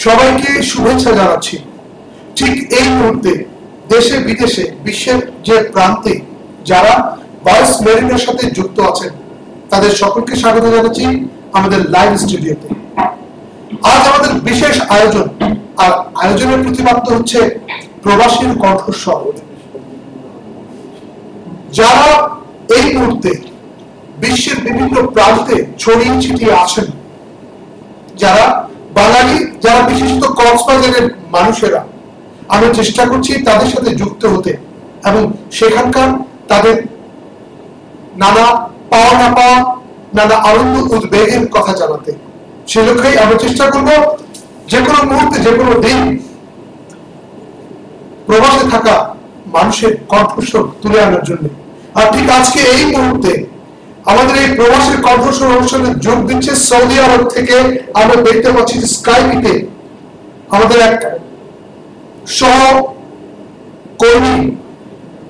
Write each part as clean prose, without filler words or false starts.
সবাইকে শুভেচ্ছা জানাচ্ছি। ঠিক এই মুহূর্তে দেশে বিদেশে বিশ্বের যে প্রান্তে যারা ভয়েস মেরিনের সাথে যুক্ত আছেন তাদের সকলকে স্বাগত জানাচ্ছি আমাদের লাইভ স্টুডিওতে। আজ আমাদের বিশেষ আয়োজন, আর আয়োজনের প্রতিপাদ্য হচ্ছে প্রবাসীর কণ্ঠস্বর। যারা এই মুহূর্তে বিশ্বের বিভিন্ন প্রান্তে ছড়িয়ে ছিটিয়ে আছেন, যারা বাঙালি, যারা বিশেষত কক্সবাজারের মানুষেরা, আমরা চেষ্টা করছি তাদের সাথে যুক্ত হতে এবং সেখানকার তাদের নানা পাওয়া না পাওয়া, নানা আনন্দ উদ্বেগের কথা জানাতে। সে লক্ষ্যেই আমরা চেষ্টা করব যে কোনো মুহূর্তে, যে কোনো দিন প্রবাসে থাকা মানুষের কণ্ঠস্বর তুলে আনার জন্য। আর ঠিক আজকে এই মুহূর্তে আমাদের এই প্রবাসের কণ্ঠস্বর অনুষ্ঠানে যোগ দিচ্ছে সৌদি আরব থেকে। আমরা দেখতে পাচ্ছি স্কাইপিতে আমাদের এক সহকর্মী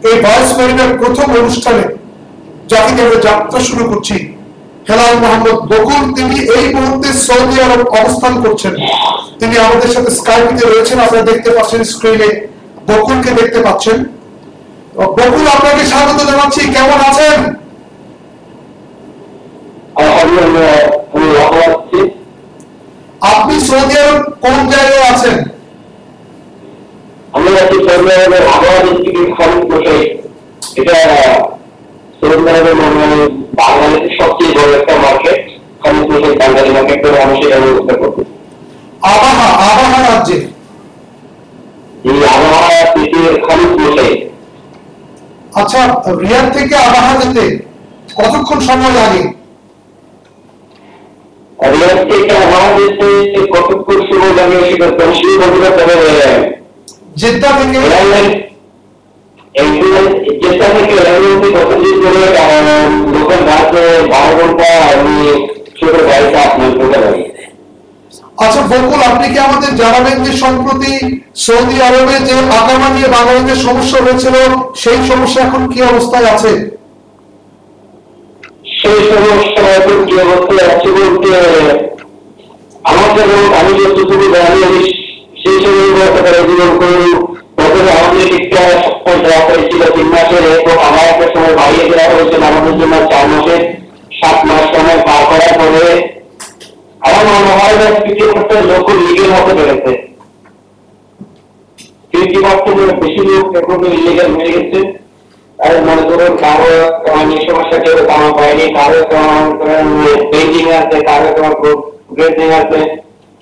এই ভয়েস মেরিনের প্রথম অনুষ্ঠানে যাকে আমরা যাত্রা শুরু করছি, হেলাল মোহাম্মদ বকুল। তিনি এই মুহূর্তে সৌদি আরব অবস্থান করছেন। তিনি আমাদের সাথে স্কাইপিতে রয়েছেন। আপনারা দেখতে পাচ্ছেন স্ক্রিনে বকুলকে দেখতে পাচ্ছেন। বকুল, আপনাকে স্বাগত জানাচ্ছি। কেমন আছেন? আপনি সৌদি আরব কোন জায়গায় আছেন? আমি আছি সৌদি আরবের আবহাওয়া ডিস্ট্রিক্টের খালিদ মশাই। এটা সৌদি আরবের বাংলাদেশের সবচেয়ে বড় একটা মার্কেট, খালিদ মশাই বাঙালি মার্কেট করে আমি সেটা ব্যবস্থা করবো। আবহাওয়া রাজ্যে এই আবহাওয়া সিটির খালিদ মশাই। আচ্ছা, রিয়াদ থেকে আবহাওয়া যেতে কতক্ষণ সময় লাগে? রিয়াদ থেকে আবহাওয়া যেতে কতক্ষণ সময় লাগে সেটা বেশি বলতে পারে। জেদ্দা থেকে জেদ্দা থেকে কতদিন ধরে লোকাল রাতে 12 ঘন্টা আমি ছোট গাড়িতে আপনার করতে পারি। আচ্ছা বকুল, আপনি কি আমাদের জানাবেন যে সম্প্রতি সৌদি আরবে যে আকামা নিয়ে বাঙালিদের সমস্যা হয়েছিল, সেই সমস্যা এখন কি অবস্থায় আছে? সেই সমস্যা এখন কি অবস্থায় আছে বলতে আমার যেমন আমি যতটুকু জানি সেই সময় বলতে পারে জীবন করুন। প্রথমে আমাদের একটা সপ্তাহ দেওয়া হয়েছিল 3 মাসের, এবং আমার একটা সময় বাড়িয়ে দেওয়া হয়েছিল আমাদের জন্য 4 মাসের। 7 মাস সময় পার করার পরে আমার মনে হয় যে 50% লোক লিগেল হতে পেরেছে। 50% বেশি লোক এখন ইলিগেল হয়ে গেছে। আর মনে করুন কারো সমস্যা, কেউ কামা পায়নি, কারো পেন্টিং আছে, কারো গ্রেডিং আছে,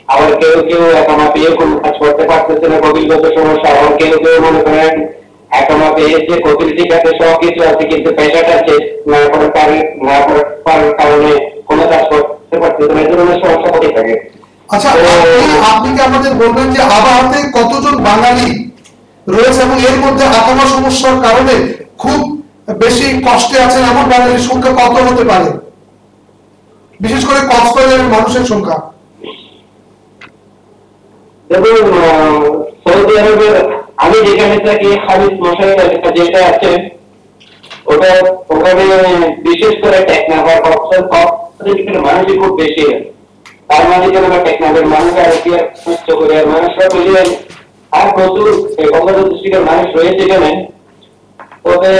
আবার কেউ কেউ একামা পেয়ে কোনো কাজ করতে পারতেছে না, কবিলগত সমস্যা। আবার কেউ কেউ মনে করেন একামা পেয়েছে, কবিল ঠিক আছে, সবকিছু আছে, কিন্তু পেশাটা আছে না করার কারণে কোনো কাজ করতে পারতেছে না। এই ধরনের সমস্যা হতে থাকে। আচ্ছা, আপনি কি আমাদের বলবেন যে আবহাওয়াতে কতজন বাঙালি রয়েছে এবং এর মধ্যে আকামা সমস্যার কারণে খুব বেশি কষ্টে আছেন এমন বাঙালির সংখ্যা কত হতে পারে, বিশেষ করে কক্সবাজারের মানুষের সংখ্যা? দেখুন, সৌদি আরবের আমি যেখানে থাকি খালিদ মশাই যেটা আছে ওটা, ওখানে বিশেষ করে টেকনাফার মানুষই খুব বেশি। তার মানে যেন টেকনাফের মানুষ আর কি উচ্চ করে মানুষরা বুঝলেন। আর প্রচুর কক্সবাজার ডিস্ট্রিক্টের মানুষ রয়েছে এখানে। তবে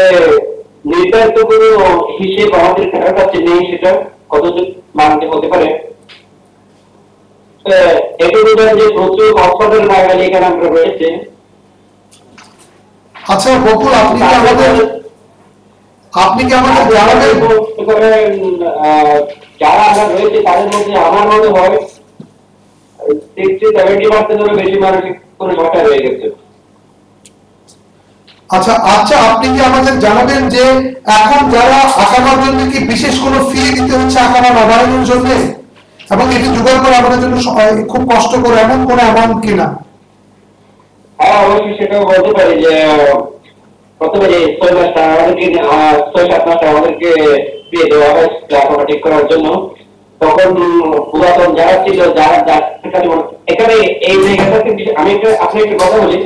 নির্ধারিত কোনো হিসেব আমাদের কাছে নেই, সেটা কতটুকু মানতে হতে পারে। প্রচুর কক্সবাজারের বাঙালি এখানে আমরা রয়েছে। আচ্ছা বকুল, আপনি কি আমাদের জানাবেন যারা আমরা রয়েছে তাদের মধ্যে আমার মনে হয় 60-70% বেশি মানুষ কোনো ভাষা রয়ে গেছে। আচ্ছা, আপনি কি আমাদের জানাবেন যে এখন যারা আকামার জন্য কি বিশেষ কোনো ফি দিতে হচ্ছে আকামা নবায়নের জন্য, এবং এটি জোগাড় করা আমাদের জন্য খুব কষ্ট করে এমন কোনো অ্যামাউন্ট কিনা? হ্যাঁ, অবশ্যই সেটাও বলতে পারি যে প্রথমে যে 6 মাসটা আমাদেরকে 6-7 মাসটা আমাদেরকে দিয়ে দেওয়া হয় আকামা ঠিক করার জন্য। তখন পুরাতন যারা ছিল, যারা এখানে এই জায়গাটাকে আমি আপনি একটু কথা বলি।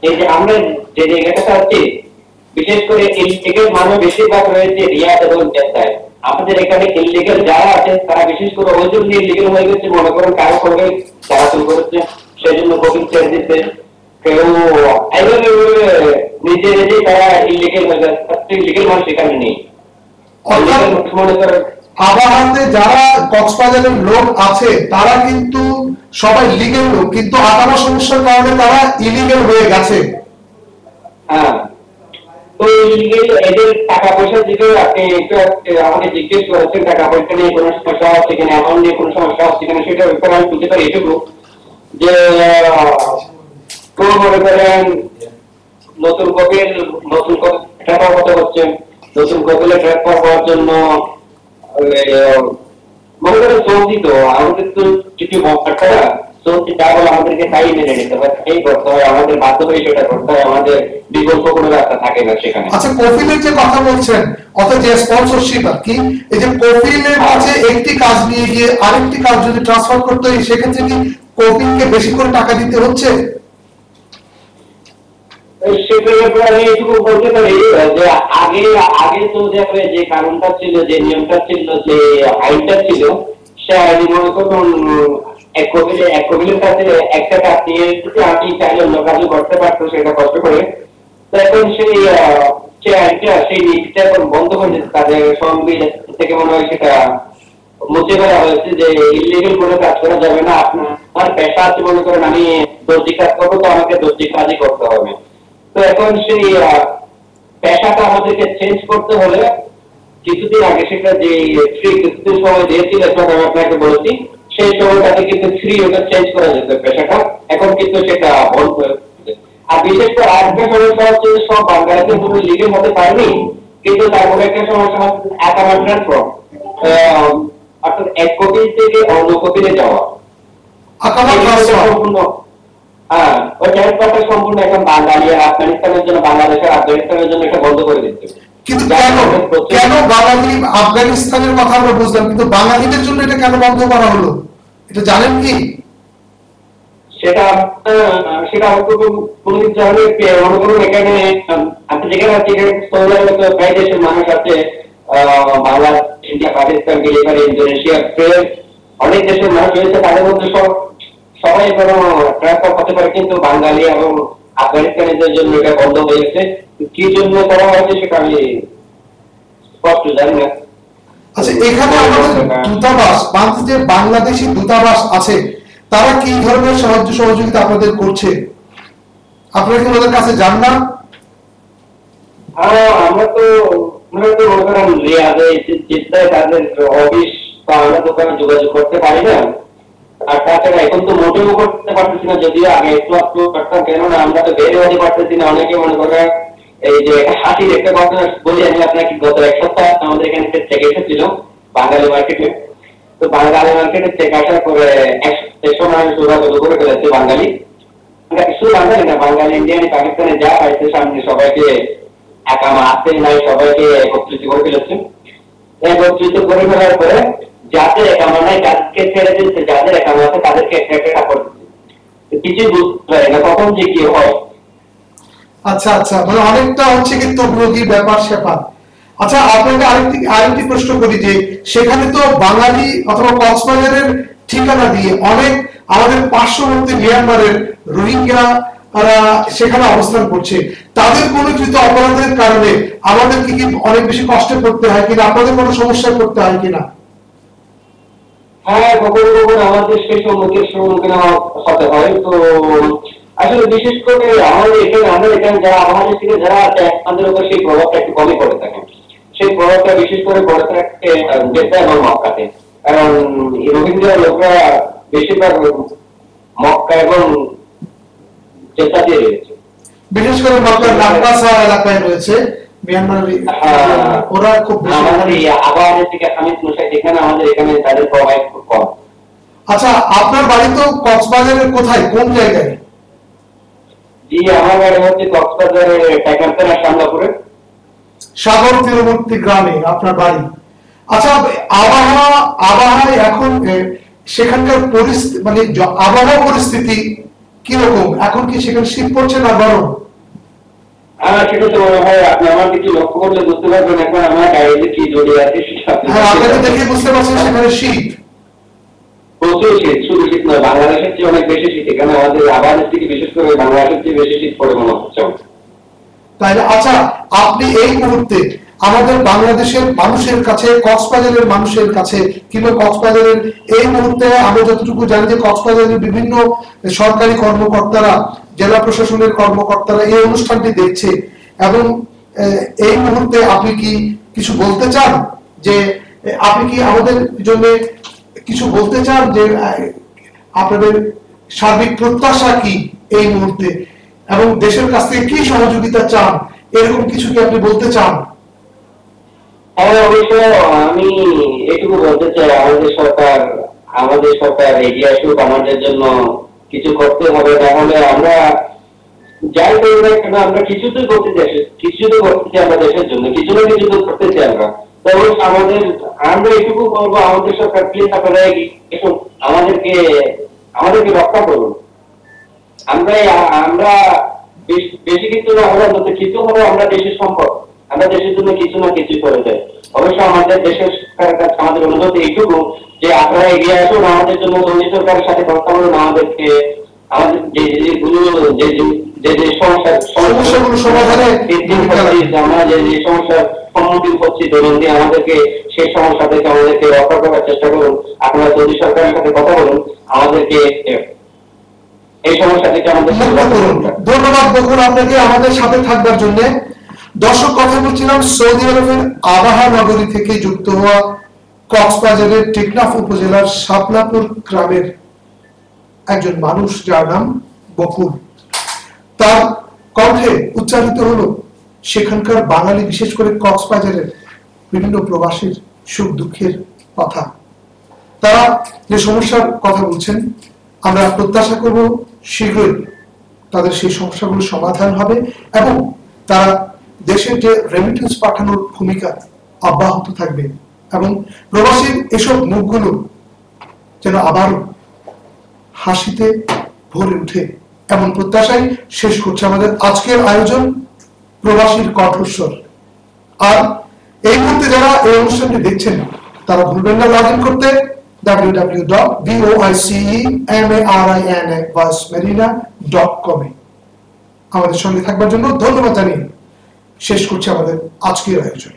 এই যে আমরা যে জায়গাটা আছি, বিশেষ করে ইলিগেল মানুষ বেশিরভাগ রয়েছে রিয়াদ এবং জেদ্দায়। আমাদের এখানে ইলিগেল যারা আছে তারা বিশেষ করে ওই জন্য ইলিগেল হয়ে গেছে, মনে করেন কারো সঙ্গে চলাচল করেছে, সে এই জন্য কপিল ছেড়ে দিতে, কেউ এইভাবে নিজে নিজে তারা ইলিগেল হয়ে যাচ্ছে, ইলিগেল মানুষ এখানে নেই। মনে করেন আবাহনীতে যারা কক্সবাজারের লোক আছে তারা কিন্তু সবাই লিগেল লোক, কিন্তু আগামা সমস্যার কারণে তারা ইলিগেল হয়ে গেছে। হ্যাঁ, তো ইলিগেল এদের টাকা পয়সার দিকে আপনি একটু আমাকে জিজ্ঞেস করেছেন, টাকা পয়সা নিয়ে কোনো সমস্যা হচ্ছে কিনা, অ্যামাউন্ট নিয়ে কোনো সমস্যা হচ্ছে কিনা, সেটার ব্যাপারে আমি বলতে পারি এটুকু যে মনে করেন নতুন কপিল ট্রাক কথা হচ্ছে, নতুন কপিলে ট্রাক হওয়ার জন্য মনে করেন সৌদি, তো আমাদের তো কিছু ব্যাপারটা সৌদি যা বলে আমাদেরকে তাই মেনে নিতে হয়, তাই করতে হয়, আমাদের বাধ্য হয়ে সেটা করতে হয়, আমাদের বিকল্প কোনো রাস্তা থাকে না সেখানে। আচ্ছা, কফিলের যে কথা বলছেন অর্থাৎ যে স্পন্সরশিপ আর কি, এই যে কফিলের কাছে একটি কাজ নিয়ে গিয়ে আরেকটি কাজ যদি ট্রান্সফার করতে হয় সেক্ষেত্রে কি কফিলকে বেশি করে টাকা দিতে হচ্ছে? সেটার ব্যাপারে আমি এটুকু বলতে পারি যে আগে আগে তো যে কারণটা ছিল, যে নিয়মটা ছিল, যে আইনটা ছিল, সে আইনি মনে করুন এক কপিলের কাছে একটা কাজ নিয়ে আপনি চাইলে অন্য কাজও করতে পারতো সেটা কষ্ট করে। তো এখন সেই আইনটা, সেই নীতিটা এখন বন্ধ করে দিচ্ছে, তাদের সংবিধান থেকে মনে হয় সেটা মুছে ফেলা হয়েছে যে ইলিগেল কোনো কাজ করা যাবে না। আপনার পেশা আছে, মনে করেন আমি দর্জি কাজ করবো, তো আমাকে দর্জি কাজই করতে হবে। তো এখন সেই পেশাটা আমাদেরকে চেঞ্জ করতে হলে কিছুদিন আগে সেটা যে ফ্রি কিছুদিন সময় দিয়েছিল, আমি আপনাকে বলেছি, সেই সময়টাতে কিন্তু ফ্রি ওটা চেঞ্জ করা যেত পেশাটা, এখন কিন্তু সেটা বন্ধ হয়ে গেছে। আর বিশেষ করে আরেকটা সমস্যা হচ্ছে যে সব বাঙালিতে পুরো লিগের মধ্যে পারেনি, কিন্তু তারপরে একটা সমস্যা হচ্ছে একামা ট্রান্সফার, অর্থাৎ এক কপিল থেকে অন্য কপিলে যাওয়া। সম্পূর্ণ হ্যাঁ, ওই ট্রান্সফারটা সম্পূর্ণ এখন বাঙালি আর আফগানিস্তানের জন্য, বাংলাদেশের আফগানিস্তানের জন্য এটা বন্ধ করে দিচ্ছে। কিন্তু কেন বাঙালি আফগানিস্তানের কথা আমরা বুঝলাম, কিন্তু বাঙালিদের জন্য এটা কেন বন্ধ করা হলো এটা জানেন কি? সেটা সেটা কোনো কিছু জানেন? মনে করুন এখানে আপনি যেখানে আছেন সৌদি আরবে তো প্রায় দেশের মানুষ আছে, Bangladesh, India, Pakistan, Philippine, Indonesia, অনেক দেশের মানুষ রয়েছে, তাদের মধ্যে সবাই কোনো ট্রান্সফার হতে পারে, কিন্তু বাঙালি এবং আফগানিস্তানিদের জন্য এটা বন্ধ হয়ে গেছে। কি জন্য করা হয়েছে সেটা আমি স্পষ্ট জানি না। আচ্ছা, এখানে আমাদের দূতাবাস, যে বাংলাদেশি দূতাবাস আছে, তারা কি ধরনের সাহায্য সহযোগিতা আপনাদের করছে? আপনারা কি ওদের কাছে যান না? আমরা তো মনে করেন রিয়াদে, জেদ্দায় তাদের অফিস, বা আমরা তো যোগাযোগ করতে পারি না। আর তাছাড়া এখন তো মোটেও করতে পারতেছি না, যদিও আগে একটু একটু করতাম, কেননা আমরা তো বের হতে পারতেছি না। অনেকে মনে করে এই যে হাসির একটা কথা বলি আমি আপনাকে, গত এক সপ্তাহ আমাদের এখানে চেক এসেছিল বাঙালি মার্কেটে। তো বাঙালি মার্কেটে চেক আসার পরে 100 মানুষ যোগাযোগ করে ফেলেছে বাঙালি, শুধু বাঙালি না, বাঙালি, ইন্ডিয়ান, পাকিস্তানে যা পাইছে সামনে সবাইকে একামা আসতে নাই সবাইকে একত্রিত করে ফেলেছে। একত্রিত করে ফেলার পরে যাদের একামা নাই তাদেরকে ছেড়ে দিচ্ছে, যাদের একামা আছে তাদেরকে একটা একটা করে দিচ্ছে। কিছু বুঝতে পারে না কখন যে কি হয়। আচ্ছা আচ্ছা, মানে অনেকটা হচ্ছে কি তবলুগি ব্যাপার স্যাপার। আচ্ছা, আপনাকে আরেকটি প্রশ্ন করি যে সেখানে তো বাঙালি অথবা কক্সবাজারের ঠিকানা দিয়ে অনেক আমাদের পার্শ্ববর্তী মিয়ানমারের রোহিঙ্গা সেখানে অবস্থান করছে, তাদের কোনো কৃত অপরাধের কারণে আমাদের কি অনেক বেশি কষ্টে পড়তে হয় কিনা, আপনাদের কোনো সমস্যায় পড়তে হয় কিনা? হ্যাঁ, কখনো কখনো আমাদের সেই সম্মুখীন হতে হয়। তো আসলে বিশেষ করে আমাদের এখানে যারা আমাদের থেকে যারা আছে আমাদের উপর সেই প্রভাবটা একটু কমই পড়ে থাকে। সেই প্রভাবটা বিশেষ করে পড়ে থাকে জেদ্দা এবং মক্কাতে, কারণ রোহিঙ্গা লোকরা বেশিরভাগ মক্কা এবং জেদ্দা দিয়ে রয়েছে, বিশেষ করে মক্কার নাকবাসা এলাকায় রয়েছে মিয়ানমারের, ওরা খুব বেশি। আমাদের আবহাওয়ার থেকে খামিদ মুসাই, যেখানে আমাদের এখানে তাদের প্রভাব খুব কম। আচ্ছা, আপনার বাড়ি তো কক্সবাজারের কোথায়, কোন জায়গায়? জি, আমার বাড়ি হচ্ছে কক্সবাজারের টাকারতলা শামলাপুরে, সাগর তীরবর্তী গ্রামে আপনার বাড়ি। আচ্ছা, আবহাওয়া এখন সেখানকার পরিস্থিতি, মানে আবহাওয়া পরিস্থিতি কিরকম এখন? কি সেখানে শীত পড়ছে না গরম? সেটা তো মনে হয় আপনি আমার কিছু লক্ষ্য করলে বুঝতে পারবেন, এখন আমার গাড়িতে কি জড়িয়ে আছে সেটা। হ্যাঁ, আপনাকে দেখে বুঝতে পারছেন সেখানে শীত। প্রচুর শীত, শুধু শীত নয়, বাংলাদেশের চেয়ে অনেক বেশি শীত। এখানে আমাদের আবাদের থেকে বিশেষ করে বাংলাদেশের চেয়ে বেশি শীত পড়ে মনে হচ্ছে। তাই না? আচ্ছা, আপনি এই মুহূর্তে আমাদের বাংলাদেশের মানুষের কাছে, কক্সবাজারের মানুষের কাছে, কিংবা কক্সবাজারের এই মুহূর্তে আমরা যতটুকু জানি যে কক্সবাজারের বিভিন্ন সরকারি কর্মকর্তারা, জেলা প্রশাসনের কর্মকর্তারা এই অনুষ্ঠানটি দেখছে, এবং এই মুহূর্তে আপনি কি কিছু বলতে চান? যে আপনি কি আমাদের জন্য কিছু বলতে চান, যে আপনাদের সার্বিক প্রত্যাশা কি এই মুহূর্তে, এবং দেশের কাছ থেকে কি সহযোগিতা চান, এরকম কিছু কি আপনি বলতে চান? হ্যাঁ, অবশ্য আমি এটুকু বলতে চাই, আমাদের সরকার এগিয়ে আসুক, আমাদের জন্য কিছু করতে হবে। তাহলে আমরা যাই করি না কেন, আমরা কিছুতেই করতে চাই আমরা দেশের জন্য, কিছু না কিছু তো করতে চাই আমরা। তবে আমরা এটুকু বলবো, আমাদের সরকার প্লিজ আপনারা আমাদেরকে রক্ষা করুন। আমরা বেশি কিছু না হলে কিছু হলে আমরা দেশের সম্পদ, আমরা দেশের জন্য কিছু না কিছু করে যাই। অবশ্য আমাদের দেশের সরকারের কাছে আমাদের অনুরোধ এইটুকু যে আপনারা এগিয়ে আসুন, আমাদের জন্য মোদী সরকারের সাথে কথা বলুন, আমাদের যে সমস্যাগুলো সমাধানে আমরা যে সমস্যার সম্মুখীন হচ্ছি দৈনন্দিন, আমাদেরকে সেই সমস্যা থেকে আমাদেরকে রক্ষা করার চেষ্টা করুন। আপনারা মোদী সরকারের সাথে কথা বলুন, আমাদেরকে এই সমস্যা থেকে আমাদের ধন্যবাদ বকুল আপনাকে আমাদের সাথে থাকবার জন্য। দর্শক, কথা বলছিলাম সৌদি আরবের আবাহা নগরী থেকে যুক্ত হওয়া কক্সবাজারের টেকনাফ উপজেলার শাপলাপুর গ্রামের একজন মানুষ, যার নাম বকুল। তার কণ্ঠে উচ্চারিত হলো সেখানকার বাঙালি, বিশেষ করে কক্সবাজারের বিভিন্ন প্রবাসীর সুখ দুঃখের কথা। তারা যে সমস্যার কথা বলছেন, আমরা প্রত্যাশা করব শীঘ্রই তাদের সেই সমস্যাগুলো সমাধান হবে, এবং তারা দেশের যে রেমিটেন্স পাঠানোর ভূমিকা অব্যাহত থাকবে, এবং প্রবাসীর এসব মুখগুলো যেন আবারও হাসিতে ভরে উঠে, এমন প্রত্যাশাই শেষ করছে আমাদের আজকের আয়োজন প্রবাসীর কণ্ঠস্বর। আর এই মুহূর্তে যারা এই অনুষ্ঠানটি দেখছেন, তারা ভুলবেন না লগ ইন করতে www.voicemarinavoicemarina.com এ। আমাদের সঙ্গে থাকবার জন্য ধন্যবাদ জানিয়ে শেষ করছি আমাদের আজকের আয়োজন।